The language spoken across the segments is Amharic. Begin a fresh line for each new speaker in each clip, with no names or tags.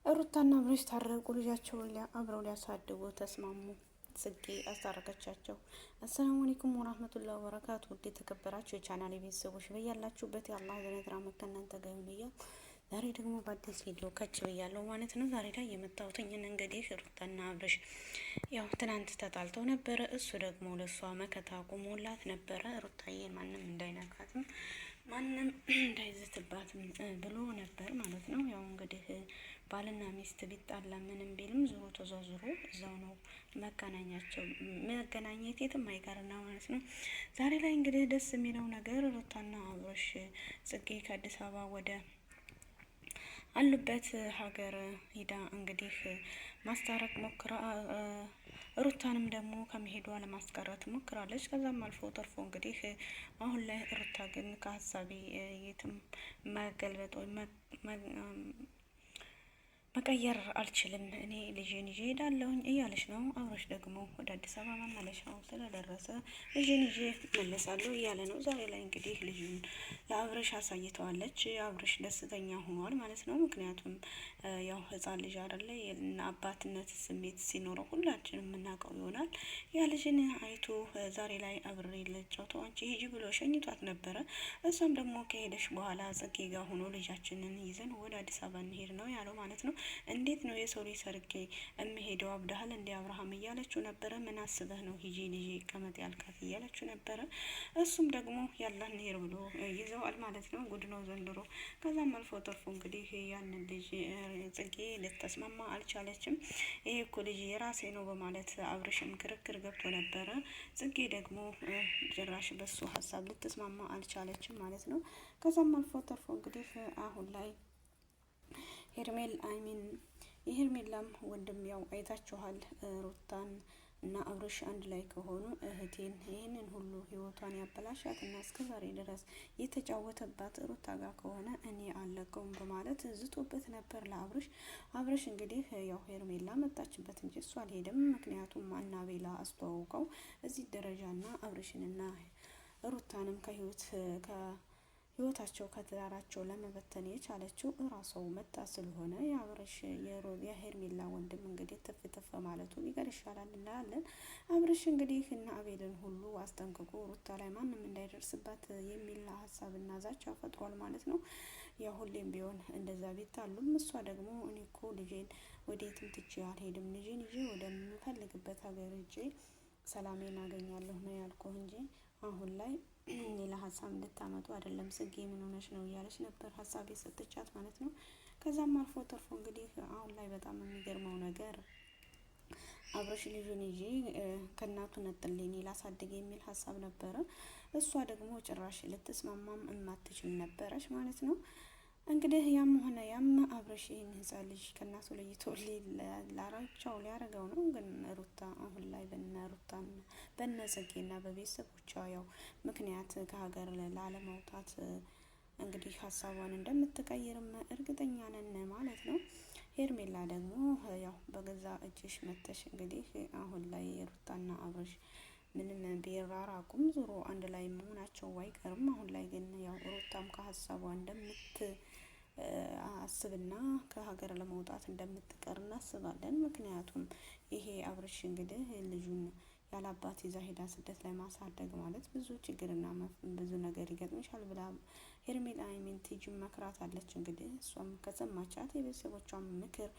ሩታና አብርሽ ታረቁ። ልጃቸውን አብረው ሊያሳድጉ ተስማሙ። ጽጌ አስታረቀቻቸው። አሰላሙ አለይኩም ወራህመቱላሂ ወበረካቱ። ውድ የተከበራችሁ የቻናል ቤተሰቦች በያላችሁበት የአላህ ዘነት ራህመት ከእናንተ ጋር ይሁን እያልኩ ዛሬ ደግሞ በአዲስ ቪዲዮ ከች ብያለሁ ማለት ነው። ዛሬ ላይ የመጣሁትኝ እንግዲህ ሩታና አብርሽ ያው ትናንት ተጣልተው ነበረ። እሱ ደግሞ ለእሷ መከታ ቁሞላት ነበረ። ሩታዬ ማንም እንዳይነካትም ማንም እንዳይዘትባትም ብሎ ነበር ማለት ነው። ያው እንግዲህ ባልና ሚስት ቢጣላ ምንም ቢልም ዞሮ ተዟዙሮ እዛው ነው መገናኛቸው። መገናኘት የትም አይቀርና ማለት ነው። ዛሬ ላይ እንግዲህ ደስ የሚለው ነገር ሩታና አብርሽ ጽጌ ከአዲስ አበባ ወደ አሉበት ሀገር ሂዳ እንግዲህ ማስታረቅ ሞክራ ሩታንም ደግሞ ከመሄዷ ለማስቀረት ሞክራለች። ከዛም አልፎ ተርፎ እንግዲህ አሁን ላይ ሩታ ግን ከሀሳቤ የትም መገልበጥ ወይ መቀየር አልችልም፣ እኔ ልጄን ይዤ ሄዳለሁኝ እያለች ነው። አብርሽ ደግሞ ወደ አዲስ አበባ መመለሻው ስለደረሰ ልጄን ይዤ መለሳለሁ እያለ ነው። ዛሬ ላይ እንግዲህ ልጁን ለአብርሽ አሳይተዋለች። አብርሽ ደስተኛ ሆኗል ማለት ነው። ምክንያቱም ያው ህፃን ልጅ አይደለ አባትነት ስሜት ሲኖረው ሁላችንም የምናውቀው ይሆናል። ያ ልጅን አይቶ ዛሬ ላይ አብሬ ልጫወተው አንቺ ሂጂ ብሎ ሸኝቷት ነበረ። እሷም ደግሞ ከሄደች በኋላ ጽጌ ጋር ሆኖ ልጃችንን ይዘን ወደ አዲስ አበባ እንሄድ ነው ያለው ማለት ነው። እንዴት ነው የሰው ልጅ ሰርጌ የሚሄደው? አብዳሃል እንዲ አብርሃም እያለችው ነበረ። ምን አስበህ ነው ሂጂ ልጄ ቀመጥ ያልካት እያለችው ነበረ። እሱም ደግሞ ያላን ሄር ብሎ ይዘዋል ማለት ነው። ጉድ ነው ዘንድሮ። ከዛም አልፎ ተርፎ እንግዲህ ያንን ልጅ ጽጌ ልትስማማ አልቻለችም። ይሄ እኮ ልጅ የራሴ ነው በማለት አብርሽም ክርክር ገብቶ ነበረ። ጽጌ ደግሞ ጭራሽ በሱ ሀሳብ ልትስማማ አልቻለችም ማለት ነው። ከዛም አልፎ ተርፎ እንግዲህ አሁን ላይ የሄርሜላም ወንድም ያው አይታችኋል። ሩታን እና አብርሽ አንድ ላይ ከሆኑ እህቴን ይህንን ሁሉ ህይወቷን ያበላሻት እና እስከዛሬ ድረስ የተጫወተባት ሩታ ጋር ከሆነ እኔ አለቀውም በማለት ዝቶበት ነበር ለአብርሽ። አብርሽ እንግዲህ ያው ሄርሜላ መጣችበት እንጂ እሱ አልሄድም። ምክንያቱም አናቤላ አስተዋውቀው እዚህ ደረጃና አብርሽንና ሩታንም ህይወታቸው ከትዳራቸው ለመበተን የቻለችው እራሷው መጣ ስለሆነ የአብርሽ የሄርሜላ ወንድም እንግዲህ ትፍ ማለቱ ቢቀር ይሻላል እንላለን። አብርሽ እንግዲህ እና አቤልን ሁሉ አስጠንቅቆ ሩታ ላይ ማንም እንዳይደርስባት የሚል ሀሳብና ዛቻ ፈጥሯል ማለት ነው። ያው ሁሌም ቢሆን እንደዛ ቢታሉም እሷ ደግሞ እኔ እኮ ልጄን ወዴትም ትቼ አልሄድም፣ ልጄን ይዤ ወደምፈልግበት ሀገር ሄጄ ሰላሜን አገኛለሁ ነው ያልኩህ እንጂ አሁን ላይ ሌላ ሀሳብ እንድታመጡ አይደለም። ጽጌ ምን ሆነሽ ነው እያለች ነበር ሀሳብ የሰጠቻት ማለት ነው። ከዛም አልፎ ተርፎ እንግዲህ አሁን ላይ በጣም የሚገርመው ነገር አብርሽ ልጁን ይዤ ከእናቱ ነጥሌ ላሳድግ የሚል ሀሳብ ነበረ። እሷ ደግሞ ጭራሽ ልትስማማም የማትችል ነበረች ማለት ነው። እንግዲህ ያም ሆነ ያም አብርሽ ይህን ህፃን ልጅ ከእናቱ ለይቶ ላራቻው ሊያደርገው ነው። ግን ሩታ አሁን ላይ በነ ጽጌና በቤተሰቦቿ ያው ምክንያት ከሀገር ላለመውጣት እንግዲህ ሀሳቧን እንደምትቀይርም እርግጠኛ ነን ማለት ነው። ሄርሜላ ደግሞ ያው በገዛ እጅሽ መተሽ እንግዲህ አሁን ላይ ሩታና አብርሽ ምንም ቢራራቁም ዞሮ አንድ ላይ መሆናቸው አይቀርም። አሁን ላይ ግን ያው ሩታም ከሀሳቧ አስብና ከሀገር ለመውጣት እንደምትቀር እናስባለን። ምክንያቱም ይሄ አብርሽ እንግዲህ ልጁን ያላባት ይዛ ሄዳ ስደት ላይ ማሳደግ ማለት ብዙ ችግርና ብዙ ነገር ይገጥምሻል ብላ ሄርሜላ ቲጂ መክራት አለች። እንግዲህ እሷም ከሰማቻት የቤተሰቦቿን ምክር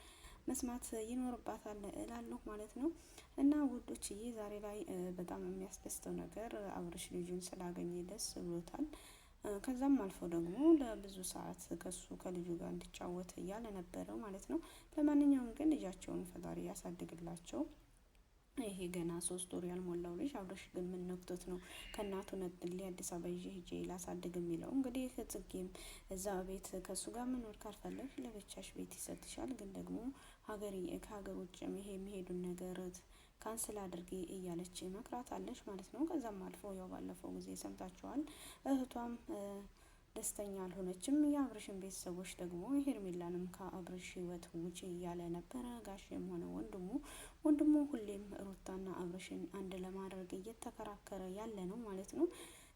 መስማት ይኖርባታል እላለሁ ማለት ነው። እና ውዶችዬ ዛሬ ላይ በጣም የሚያስደስተው ነገር አብርሽ ልጁን ስላገኘ ደስ ብሎታል። ከዛም አልፎ ደግሞ ለብዙ ሰዓት ከልጁ ጋር እንዲጫወት እያለ ነበረው ማለት ነው። ለማንኛውም ግን ልጃቸውን ፈጣሪ ያሳድግላቸው። ይሄ ገና 3 ወር ያልሞላው ልጅ አብርሽ ግን ምን ነክቶት ነው ከእናቱ ነጥሌ አዲስ አበባ ይዤ ሄጄ ላሳድግ የሚለው? እንግዲህ ጽጌም እዛ ቤት ከእሱ ጋር መኖር ካልፈለግሽ ለብቻሽ ቤት ይሰጥሻል፣ ግን ደግሞ ከሀገር ውጭም ይሄ የሚሄዱን ነገር ካንስል አድርጌ እያለች መክራት አለች ማለት ነው። ከዛም አልፎ ያው ባለፈው ጊዜ ሰምታችኋል። እህቷም ደስተኛ አልሆነችም። የአብርሽን ቤተሰቦች ደግሞ ሄርሜላንም ከአብርሽ ህይወት ውጪ እያለ ነበረ። ጋሽም ሆነ ወንድሙ ሁሌም ሩታና አብርሽን አንድ ለማድረግ እየተከራከረ ያለ ነው ማለት ነው።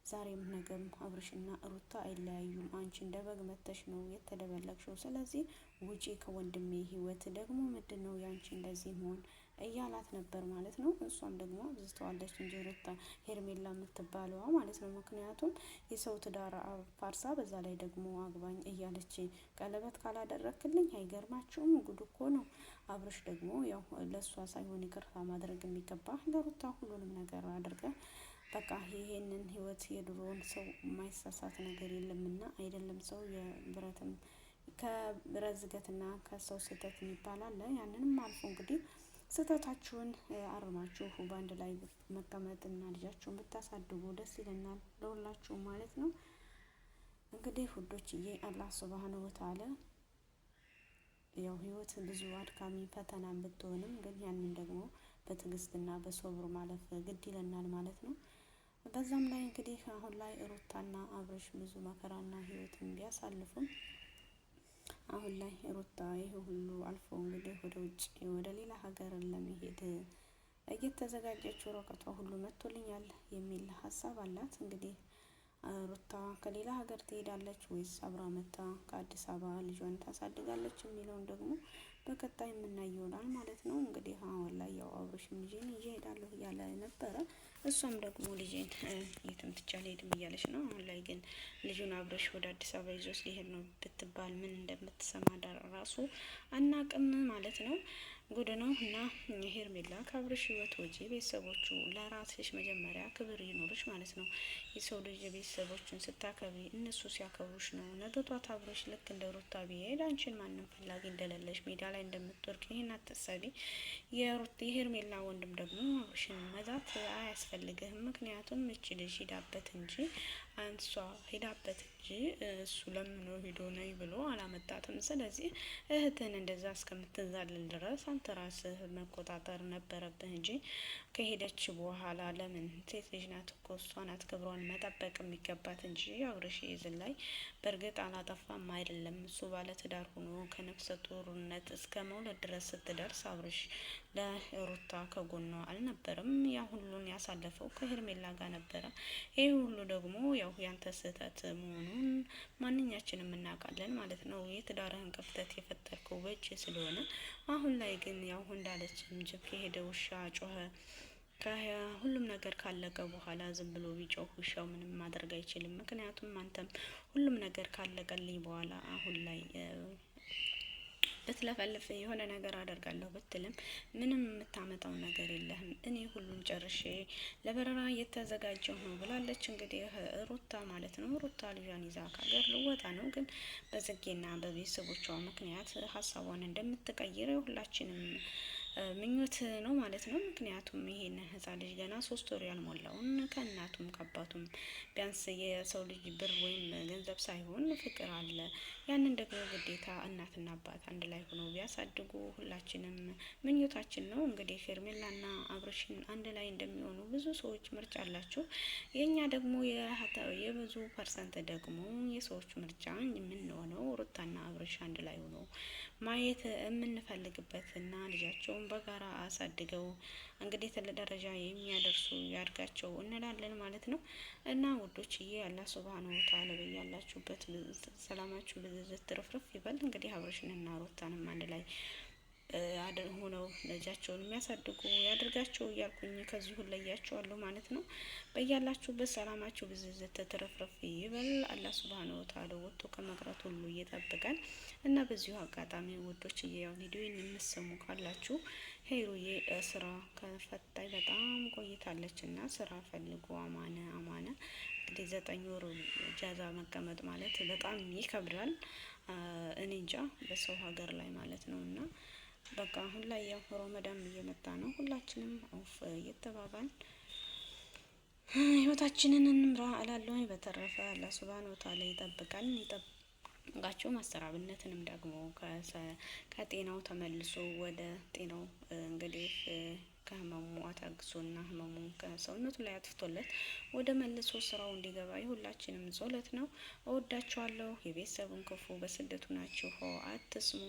ዛሬም ነገም አብርሽና ሩታ አይለያዩም። አንቺ እንደ በግ መተሽ ነው የተደበለቅሽው። ስለዚህ ውጪ ከወንድሜ ህይወት። ደግሞ ምንድን ነው ያንቺ እንደዚህ መሆን እያላት ነበር ማለት ነው። እሷም ደግሞ አብዝተዋለች እንጂ ሩታ ሄርሜላ የምትባለዋ ማለት ነው። ምክንያቱም የሰው ትዳር ፋርሳ፣ በዛ ላይ ደግሞ አግባኝ እያለች ቀለበት ካላደረክልኝ አይገርማችሁም? ጉድ እኮ ነው። አብርሽ ደግሞ ያው ለእሷ ሳይሆን ይቅርታ ማድረግ የሚገባ ለሩታ ሁሉንም ነገር አድርገ በቃ ይሄንን ህይወት የድሮውን ሰው የማይሳሳት ነገር የለምና አይደለም ሰው የብረትም ከብረት ዝገትና ከሰው ስህተት የሚባል አለ። ያንንም አልፎ እንግዲህ ስህተታችሁን አርማችሁ በአንድ ላይ መቀመጥና ልጃችሁን ብታሳድጉ ደስ ይለናል፣ ለሁላችሁም ማለት ነው። እንግዲህ ውዶችዬ አላህ ሱብሃነሁ ወተዓላ ያው ህይወት ብዙ አድካሚ ፈተና ብትሆንም ግን ያንን ደግሞ በትዕግስትና በሶብር ማለፍ ግድ ይለናል ማለት ነው። በዛም ላይ እንግዲህ አሁን ላይ ሩታና አብርሽ ብዙ መከራና ህይወትን ቢያሳልፉም አሁን ላይ ሩታ ይሄ ሁሉ አልፎ እንግዲህ ወደ ውጭ ወደ ሌላ ሀገር ለመሄድ እየተዘጋጀች ወረቀቷ ሁሉ መጥቶልኛል የሚል ሀሳብ አላት። እንግዲህ ሩታ ከሌላ ሀገር ትሄዳለች ወይስ አብራ መታ ከአዲስ አበባ ልጇን ታሳድጋለች የሚለውን ደግሞ በቀጣይ የምናይ ይሆናል ማለት ነው። እንግዲህ አሁን ላይ ያው አብርሽም ልጄን ይዤ እሄዳለሁ እያለ ነበረ። እሷም ደግሞ ልጄን የትም ትቼ አልሄድም እያለች ነው። አሁን ላይ ግን ልጁን አብርሽ ወደ አዲስ አበባ ይዞ ሊሄድ ነው ብትባል ምን እንደምትሰማ ራሱ አናቅም ማለት ነው። ጉድ ነው። እና ሄርሜላ ከአብርሽ ህይወት ወጪ ቤተሰቦቹ ለራስሽ መጀመሪያ ክብር ይኖርሽ ማለት ነው። የሰው ልጅ ቤተሰቦቹን ስታከብሪ እነሱ ሲያከብሩሽ ነው። ነገ ጧት አብርሽ ልክ እንደ ሩታ ቢሄድ አንቺን ማንም ፈላጊ እንደሌለሽ ሜዳ ላይ እንደምትወርቅ ይሄን አትሰቢ። የሄርሜላ ወንድም ደግሞ አብርሽን መዛት አያስፈልግህም። ምክንያቱም እቺ ልጅ ሂዳበት እንጂ አንሷ ሂዳበት እንጂ እሱ ለምኖ ሂዶ ነይ ብሎ አላመጣትም። ስለዚህ እህትን እንደዛ እስከምትዛልል ድረስ አንተ ራስህ መቆጣጠር ነበረብህ እንጂ ከሄደች በኋላ ለምን? ሴት ልጅ ናት እኮ እሷ ናት ክብሯን መጠበቅ የሚገባት እንጂ አብርሽ ይዝን ላይ በእርግጥ አላጠፋም አይደለም። እሱ ባለትዳር ሆኖ ከነፍሰ ጡርነት እስከ መውለድ ድረስ ስትደርስ አብርሽ ለሩታ ከጎኗ አልነበረም። ያ ሁሉን ያሳለፈው ከሄርሜላ ጋር ነበረ። ይህ ሁሉ ደግሞ ያው ያንተ ስህተት መሆኑን ማንኛችንም እናውቃለን ማለት ነው። የትዳርህን ክፍተት የፈጠርከው በእጅ ስለሆነ አሁን ላይ ግን ያው እንዳለችም ጅብ ከሄደ ውሻ ጮኸ። ከሁሉም ነገር ካለቀ በኋላ ዝም ብሎ ቢጮህ ውሻው ምንም ማድረግ አይችልም። ምክንያቱም አንተም ሁሉም ነገር ካለቀልኝ በኋላ አሁን ላይ ብትለፈልፍ የሆነ ነገር አደርጋለሁ ብትልም ምንም የምታመጣው ነገር የለህም። እኔ ሁሉን ጨርሼ ለበረራ እየተዘጋጀሁ ነው ብላለች። እንግዲህ ሩታ ማለት ነው። ሩታ ልጇን ይዛ ከሀገር ልወጣ ነው፣ ግን በጽጌና በቤተሰቦቿ ምክንያት ሀሳቧን እንደምትቀይር ሁላችንም ምኞት ነው ማለት ነው። ምክንያቱም ይሄን ህፃን ልጅ ገና 3 ወር ያልሞላውን ከእናቱም ከአባቱም ቢያንስ የሰው ልጅ ብር ወይም ገንዘብ ሳይሆን ፍቅር አለ። ያንን ደግሞ ግዴታ እናትና አባት አንድ ላይ ሆነው ቢያሳድጉ ሁላችንም ምኞታችን ነው። እንግዲህ ሄርሜላና አብርሽን አንድ ላይ እንደሚሆኑ ብዙ ሰዎች ምርጫ አላቸው። የኛ ደግሞ የብዙ ፐርሰንት ደግሞ የሰዎች ምርጫ የምንሆነው ሩታና አብርሽ አንድ ላይ ሆኖ ማየት የምንፈልግበትና ልጃቸውን በጋራ አሳድገው እንግዲህ ትልቅ ደረጃ የሚያደርሱ ያድጋቸው እንላለን ማለት ነው። እና ውዶችዬ አላህ ሱብሃነሁ ወተዓላ በያላችሁበት ሰላማችሁ ብዝዝት ትርፍርፍ ይበል። እንግዲህ አብርሽንና ሩታንም አንድ ላይ ሆነው ልጃቸውን የሚያሳድጉ ያድርጋቸው እያልኩኝ ከዚሁ ለያቸዋለሁ ማለት ነው። በያላችሁበት ሰላማችሁ ብዝዝት ትርፍርፍ ይበል። አላህ ሱብሃነሁ ወተዓላ ወጥቶ ከመቅረት ሁሉ እየጠብቀን እና በዚሁ አጋጣሚ ውዶች ያው ቪዲዮን የምትሰሙ ካላችሁ ሄሩዬ ስራ ከፈታይ በጣም ቆይታለች እና ስራ ፈልጎ አማነ እንግዲህ 9 ወር ጃዛ መቀመጥ ማለት በጣም ይከብዳል። እኔ እንጃ በሰው ሀገር ላይ ማለት ነው። እና በቃ አሁን ላይ ያው ረመዳን እየመጣ ነው። ሁላችንም አውፍ እየተባባል ህይወታችንን እንምራ እላለሁ። በተረፈ አላህ ሱብሃነሁ ወተዓላ ይጠብቃል ይጠብቃችሁ። ማሰራብነትንም ደግሞ ከጤናው ተመልሶ ወደ ጤናው እንግዲህ ከህመሙ አታግሶና ህመሙን ከሰውነቱ ላይ አጥፍቶለት ወደ መልሶ ስራው እንዲገባ የሁላችንም ጸሎት ነው። እወዳችኋለሁ። የቤተሰቡን ክፉ በስደቱ ናችሁ አትስሙ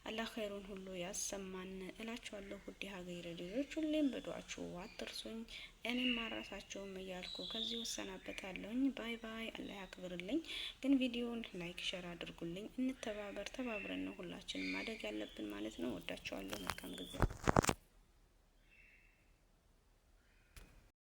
አላህ ኸይሩን ሁሉ ያሰማን እላችኋለሁ። ውድ ሀገሬ ልጆች ሁሌም በዱዓችሁ አትርሱኝ፣ እኔም ማራሳቸውም እያልኩ ከዚህ ወሰናበታለሁኝ። ባይ ባይ። አላህ ያክብርልኝ። ግን ቪዲዮውን ላይክ ሸር አድርጉልኝ። እንተባበር፣ ተባብረን ነው ሁላችንም ማደግ ያለብን ማለት ነው። ወዳችኋለሁ። መልካም ጊዜ